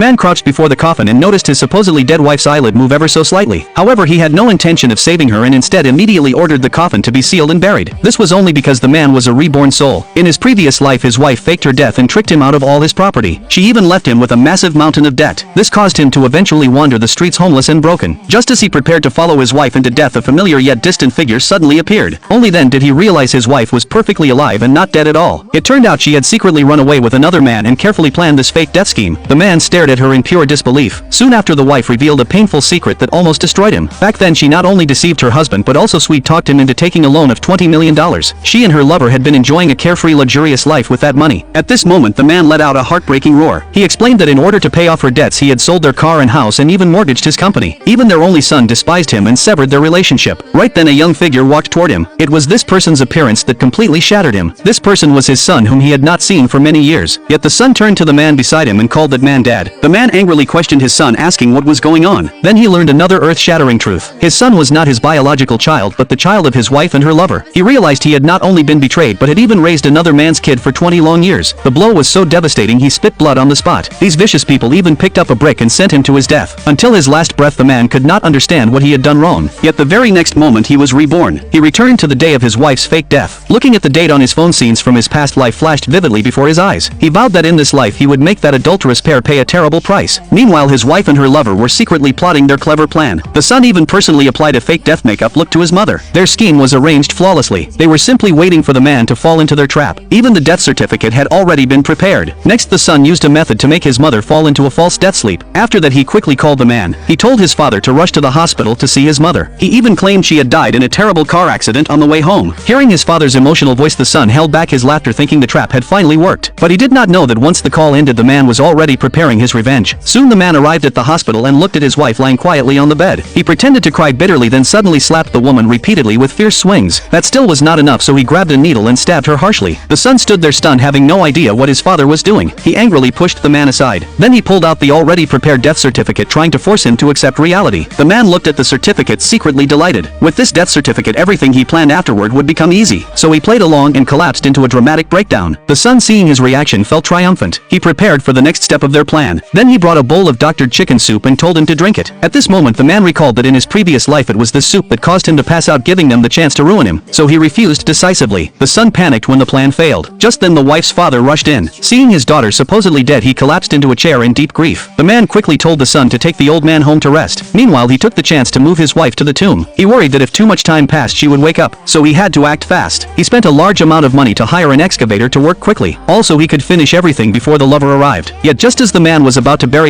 Man crouched before the coffin and noticed his supposedly dead wife's eyelid move ever so slightly. However, he had no intention of saving her and instead immediately ordered the coffin to be sealed and buried. This was only because the man was a reborn soul. In his previous life, his wife faked her death and tricked him out of all his property. She even left him with a massive mountain of debt. This caused him to eventually wander the streets homeless and broken. Just as he prepared to follow his wife into death, a familiar yet distant figure suddenly appeared. Only then did he realize his wife was perfectly alive and not dead at all. It turned out she had secretly run away with another man and carefully planned this fake death scheme. The man stared at her in pure disbelief. Soon after, the wife revealed a painful secret that almost destroyed him. Back then, she not only deceived her husband but also sweet-talked him into taking a loan of $20 million. She and her lover had been enjoying a carefree, luxurious life with that money. At this moment, the man let out a heartbreaking roar. He explained that in order to pay off her debts, he had sold their car and house and even mortgaged his company. Even their only son despised him and severed their relationship. Right then, a young figure walked toward him. It was this person's appearance that completely shattered him. This person was his son, whom he had not seen for many years. Yet the son turned to the man beside him and called that man dad. The man angrily questioned his son, asking what was going on. Then he learned another earth-shattering truth. His son was not his biological child but the child of his wife and her lover. He realized he had not only been betrayed but had even raised another man's kid for 20 long years. The blow was so devastating he spit blood on the spot. These vicious people even picked up a brick and sent him to his death. Until his last breath, the man could not understand what he had done wrong. Yet the very next moment he was reborn. He returned to the day of his wife's fake death. Looking at the date on his phone, scenes from his past life flashed vividly before his eyes. He vowed that in this life he would make that adulterous pair pay a terrible price. Meanwhile, his wife and her lover were secretly plotting their clever plan. The son even personally applied a fake death makeup look to his mother. Their scheme was arranged flawlessly. They were simply waiting for the man to fall into their trap. Even the death certificate had already been prepared. Next, the son used a method to make his mother fall into a false death sleep. After that, he quickly called the man. He told his father to rush to the hospital to see his mother. He even claimed she had died in a terrible car accident on the way home. Hearing his father's emotional voice, the son held back his laughter, thinking the trap had finally worked. But he did not know that once the call ended, the man was already preparing his revenge. Soon the man arrived at the hospital and looked at his wife lying quietly on the bed. He pretended to cry bitterly, then suddenly slapped the woman repeatedly with fierce swings. That still was not enough, so he grabbed a needle and stabbed her harshly. The son stood there stunned, having no idea what his father was doing. He angrily pushed the man aside. Then he pulled out the already prepared death certificate, trying to force him to accept reality. The man looked at the certificate, secretly delighted. With this death certificate, everything he planned afterward would become easy. So he played along and collapsed into a dramatic breakdown. The son, seeing his reaction, felt triumphant. He prepared for the next step of their plan. Then he brought a bowl of doctored chicken soup and told him to drink it. At this moment, the man recalled that in his previous life it was this soup that caused him to pass out, giving them the chance to ruin him. So he refused decisively. The son panicked when the plan failed. Just then the wife's father rushed in. Seeing his daughter supposedly dead, he collapsed into a chair in deep grief. The man quickly told the son to take the old man home to rest. Meanwhile, he took the chance to move his wife to the tomb. He worried that if too much time passed she would wake up, so he had to act fast. He spent a large amount of money to hire an excavator to work quickly. Also, he could finish everything before the lover arrived. Yet just as the man was about to bury his